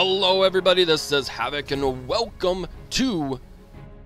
Hello everybody, this is Havoc and welcome to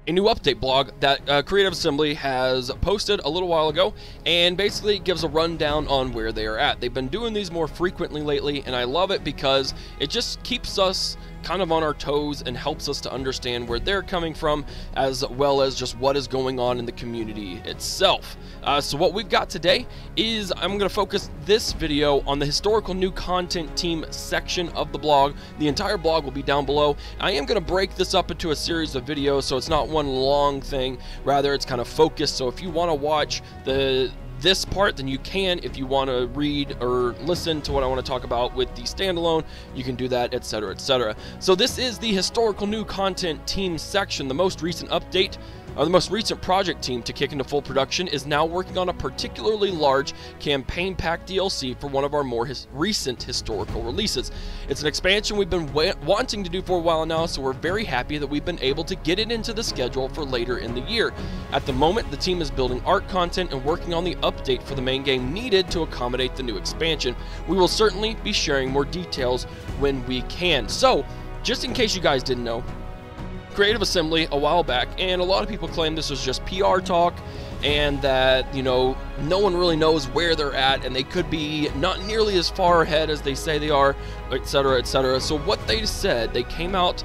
a new update blog that Creative Assembly has posted a little while ago, and basically gives a rundown on where they are at. They've been doing these more frequently lately, and I love it because it just keeps us kind of on our toes and helps us to understand where they're coming from, as well as just what is going on in the community itself. So what we've got today is I'm going to focus this video on the historical new content team section of the blog. The entire blog will be down below. I am going to break this up into a series of videos, so it's not one long thing, rather it's kind of focused. So if you want to watch this part, then you can. If you want to read or listen to what I want to talk about with the standalone, you can do that, etc., etc. So this is the historical new content team section. The most recent update, or the most recent project team to kick into full production, is now working on a particularly large campaign pack DLC for one of our more recent historical releases. It's an expansion we've been wanting to do for a while now, so we're very happy that we've been able to get it into the schedule for later in the year. At the moment, the team is building art content and working on the update for the main game needed to accommodate the new expansion. We will certainly be sharing more details when we can. So, just in case you guys didn't know, Creative Assembly a while back, and a lot of people claim this was just PR talk and that, you know, no one really knows where they're at and they could be not nearly as far ahead as they say they are, etc., etc. So what they said, they came out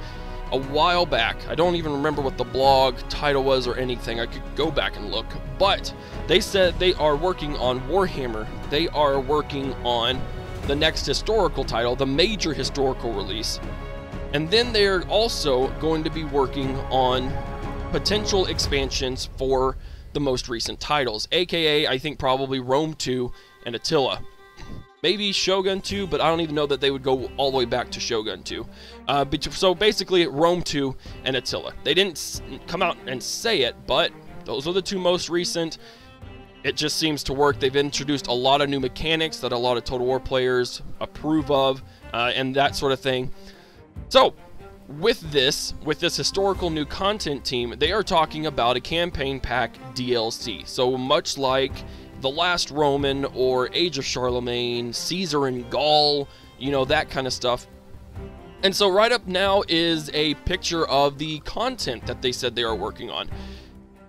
a while back. I don't even remember what the blog title was or anything. I could go back and look, but they said they are working on Warhammer. They are working on the next historical title, the major historical release. And then they're also going to be working on potential expansions for the most recent titles, aka I think probably Rome 2 and Attila. Maybe Shogun 2, but I don't even know that they would go all the way back to Shogun 2. So basically Rome 2 and Attila. They didn't come out and say it, but those are the two most recent. It just seems to work. They've introduced a lot of new mechanics that a lot of Total War players approve of, and that sort of thing. So, with this historical new content team, they are talking about a campaign pack DLC. So much like The Last Roman or Age of Charlemagne, Caesar and Gaul, you know, that kind of stuff. And so right up now is a picture of the content that they said they are working on.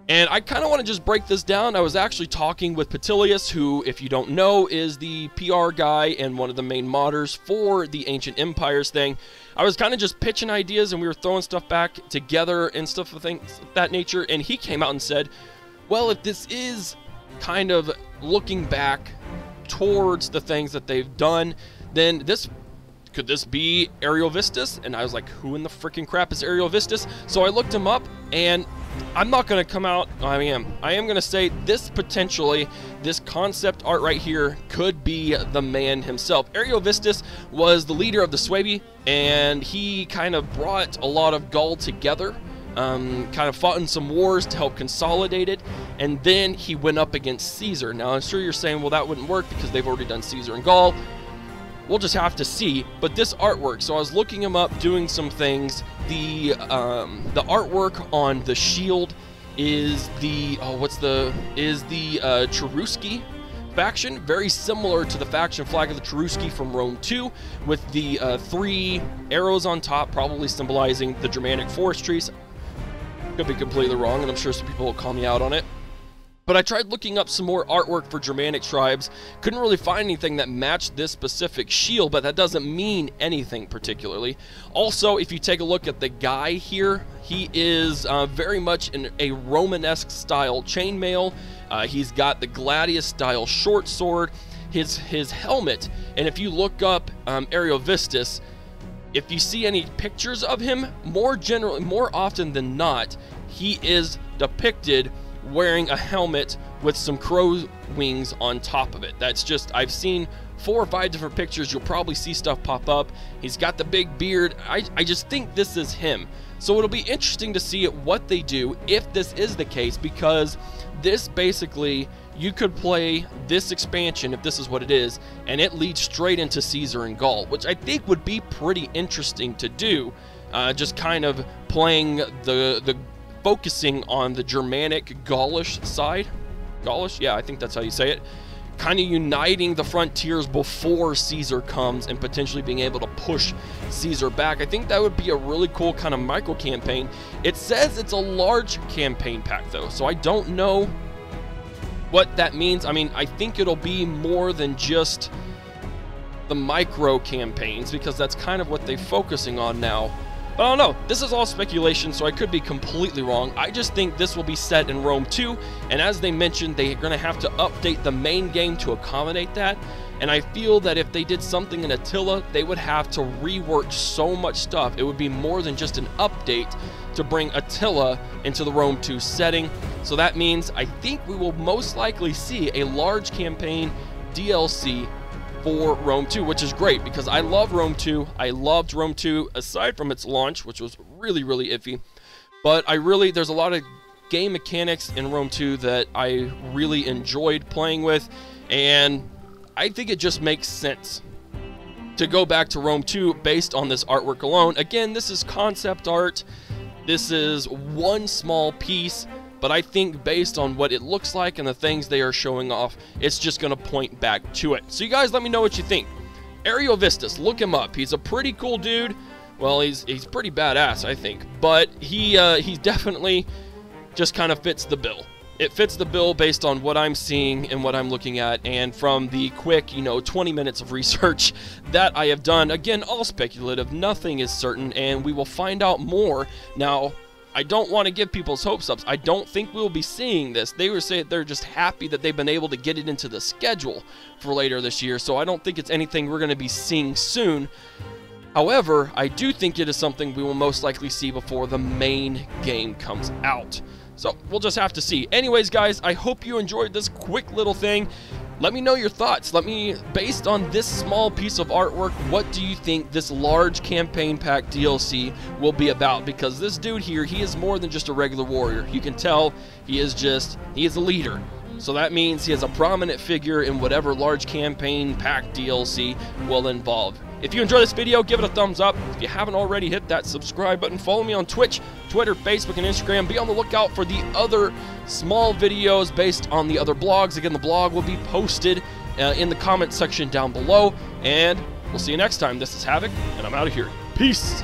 And I kind of want to just break this down. I was actually talking with Petilius, who, if you don't know, is the PR guy and one of the main modders for the Ancient Empires thing. I was kind of just pitching ideas and we were throwing stuff back together and stuff of things of that nature. And he came out and said, well, if this is kind of looking back towards the things that they've done, then could this be Ariovistus? And I was like, who in the freaking crap is Ariovistus? So I looked him up, and I'm not going to come out, I am going to say this concept art right here could be the man himself. Ariovistus was the leader of the Suebi, and he kind of brought a lot of Gaul together, kind of fought in some wars to help consolidate it, and then he went up against Caesar. Now I'm sure you're saying, well, that wouldn't work because they've already done Caesar and Gaul. We'll just have to see, but this artwork, so I was looking him up, doing some things. The artwork on the shield is the Cherusci faction, very similar to the faction flag of the Cherusci from Rome 2, with the 3 arrows on top, probably symbolizing the Germanic forest trees. Could be completely wrong, and I'm sure some people will call me out on it. But I tried looking up some more artwork for Germanic tribes, couldn't really find anything that matched this specific shield, but that doesn't mean anything particularly. Also, if you take a look at the guy here, he is very much in a Romanesque style chainmail. He's got the gladius style short sword, his helmet, and if you look up Ariovistus, if you see any pictures of him, more often than not, he is depicted wearing a helmet with some crow wings on top of it. That's just, I've seen 4 or 5 different pictures. You'll probably see stuff pop up. He's got the big beard. I just think this is him. So it'll be interesting to see what they do if this is the case, because this basically, you could play this expansion, if this is what it is, and it leads straight into Caesar and Gaul, which I think would be pretty interesting to do. Just kind of playing focusing on the Germanic Gaulish side. Gaulish? Yeah, I think that's how you say it. kind of uniting the frontiers before Caesar comes and potentially being able to push Caesar back. I think that would be a really cool kind of micro campaign. It says it's a large campaign pack though, so I don't know what that means. I mean, I think it'll be more than just the micro campaigns, because that's kind of what they're focusing on now. But I don't know, this is all speculation, so I could be completely wrong. I just think this will be set in Rome 2, and as they mentioned, they're going to have to update the main game to accommodate that. And I feel that if they did something in Attila, they would have to rework so much stuff. It would be more than just an update to bring Attila into the Rome 2 setting. So that means I think we will most likely see a large campaign DLC for Rome 2, which is great because I love Rome 2. I loved Rome 2 aside from its launch, which was really, really iffy. But there's a lot of game mechanics in Rome 2 that I really enjoyed playing with, and I think it just makes sense to go back to Rome 2 based on this artwork alone. Again, this is concept art. This is one small piece, but I think based on what it looks like and the things they are showing off, it's just going to point back to it. So you guys let me know what you think. Ariovistus, look him up. He's a pretty cool dude. Well, he's pretty badass, I think. But he definitely just kind of fits the bill. It fits the bill based on what I'm seeing and what I'm looking at, and from the quick, 20 minutes of research that I have done. Again, all speculative, nothing is certain, and we will find out more. Now, I don't want to give people's hopes up. I don't think we'll be seeing this. They were saying they're just happy that they've been able to get it into the schedule for later this year, so I don't think it's anything we're going to be seeing soon. However, I do think it is something we will most likely see before the main game comes out. So we'll just have to see. Anyways, guys, I hope you enjoyed this quick little thing. Let me know your thoughts. Based on this small piece of artwork, what do you think this large campaign pack DLC will be about? Because this dude here, he is more than just a regular warrior. You can tell he is a leader. So that means he is a prominent figure in whatever large campaign pack DLC will involve. If you enjoyed this video, give it a thumbs up. If you haven't already, hit that subscribe button. Follow me on Twitch, Twitter, Facebook, and Instagram. Be on the lookout for the other small videos based on the other blogs. Again, the blog will be posted in the comment section down below. And we'll see you next time. This is Havoc, and I'm out of here. Peace!